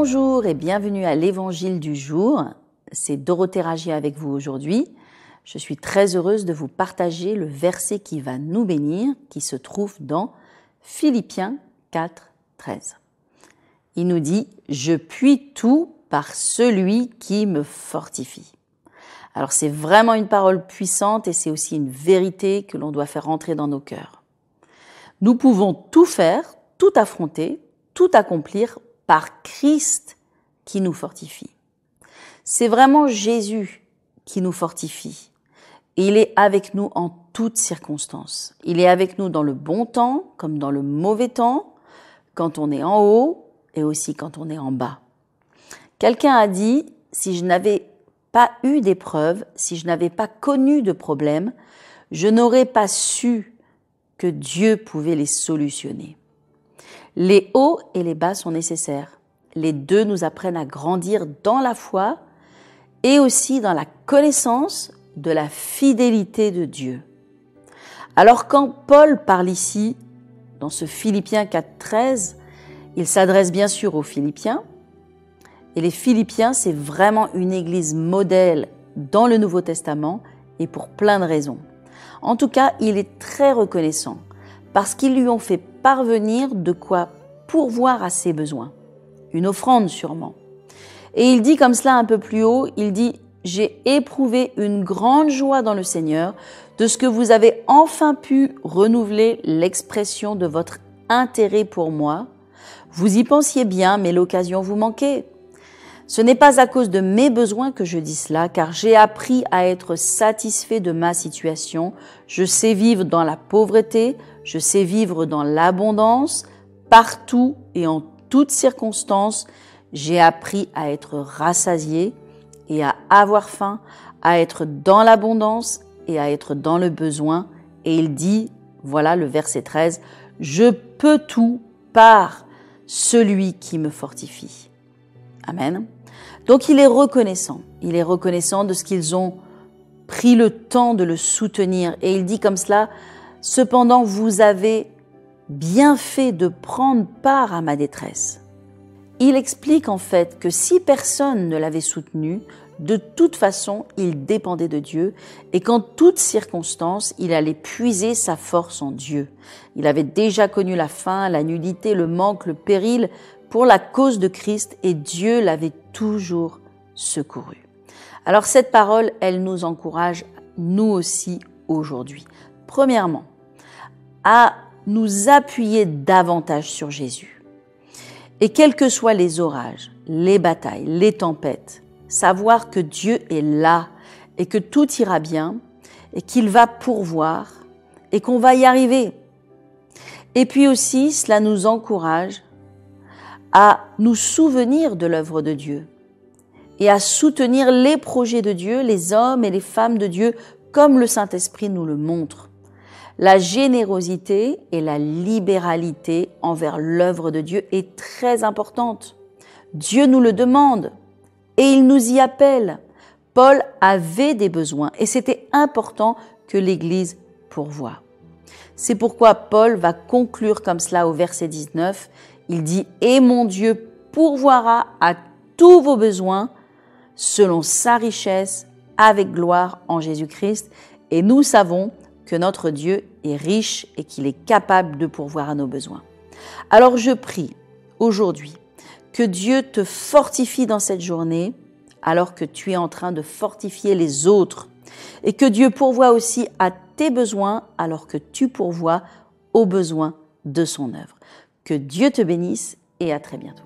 Bonjour et bienvenue à l'Évangile du jour. C'est Dorothée Ragier avec vous aujourd'hui. Je suis très heureuse de vous partager le verset qui va nous bénir, qui se trouve dans Philippiens 4, 13. Il nous dit « Je puis tout par celui qui me fortifie ». Alors c'est vraiment une parole puissante et c'est aussi une vérité que l'on doit faire rentrer dans nos cœurs. Nous pouvons tout faire, tout affronter, tout accomplir par Christ qui nous fortifie. C'est vraiment Jésus qui nous fortifie. Et il est avec nous en toutes circonstances. Il est avec nous dans le bon temps comme dans le mauvais temps, quand on est en haut et aussi quand on est en bas. Quelqu'un a dit, si je n'avais pas eu d'épreuves, si je n'avais pas connu de problèmes, je n'aurais pas su que Dieu pouvait les solutionner. Les hauts et les bas sont nécessaires. Les deux nous apprennent à grandir dans la foi et aussi dans la connaissance de la fidélité de Dieu. Alors quand Paul parle ici, dans ce Philippiens 4, 13, il s'adresse bien sûr aux Philippiens. Et les Philippiens, c'est vraiment une église modèle dans le Nouveau Testament et pour plein de raisons. En tout cas, il est très reconnaissant parce qu'ils lui ont fait parvenir de quoi pourvoir à ses besoins. Une offrande sûrement. Et il dit comme cela un peu plus haut, il dit « J'ai éprouvé une grande joie dans le Seigneur de ce que vous avez enfin pu renouveler l'expression de votre intérêt pour moi. Vous y pensiez bien, mais l'occasion vous manquait. Ce n'est pas à cause de mes besoins que je dis cela, car j'ai appris à être satisfait de ma situation. Je sais vivre dans la pauvreté, je sais vivre dans l'abondance, partout et en toutes circonstances. J'ai appris à être rassasié et à avoir faim, à être dans l'abondance et à être dans le besoin. Et il dit, voilà le verset 13, « Je peux tout par celui qui me fortifie. » Amen. Donc il est reconnaissant de ce qu'ils ont pris le temps de le soutenir. Et il dit comme cela, « Cependant, vous avez bien fait de prendre part à ma détresse. » Il explique en fait que si personne ne l'avait soutenu, de toute façon, il dépendait de Dieu et qu'en toutes circonstances, il allait puiser sa force en Dieu. Il avait déjà connu la faim, la nudité, le manque, le péril pour la cause de Christ et Dieu l'avait toujours secouru. Alors cette parole, elle nous encourage, nous aussi, aujourd'hui. Premièrement, à nous appuyer davantage sur Jésus. Et quels que soient les orages, les batailles, les tempêtes, savoir que Dieu est là et que tout ira bien et qu'il va pourvoir et qu'on va y arriver. Et puis aussi, cela nous encourage à nous souvenir de l'œuvre de Dieu et à soutenir les projets de Dieu, les hommes et les femmes de Dieu, comme le Saint-Esprit nous le montre. La générosité et la libéralité envers l'œuvre de Dieu est très importante. Dieu nous le demande et il nous y appelle. Paul avait des besoins et c'était important que l'Église pourvoie. C'est pourquoi Paul va conclure comme cela au verset 19. Il dit « Et mon Dieu pourvoira à tous vos besoins selon sa richesse avec gloire en Jésus-Christ. » Et nous savons que notre Dieu est riche et qu'il est capable de pourvoir à nos besoins. Alors je prie aujourd'hui que Dieu te fortifie dans cette journée alors que tu es en train de fortifier les autres et que Dieu pourvoie aussi à tes besoins alors que tu pourvois aux besoins de son œuvre. Que Dieu te bénisse et à très bientôt.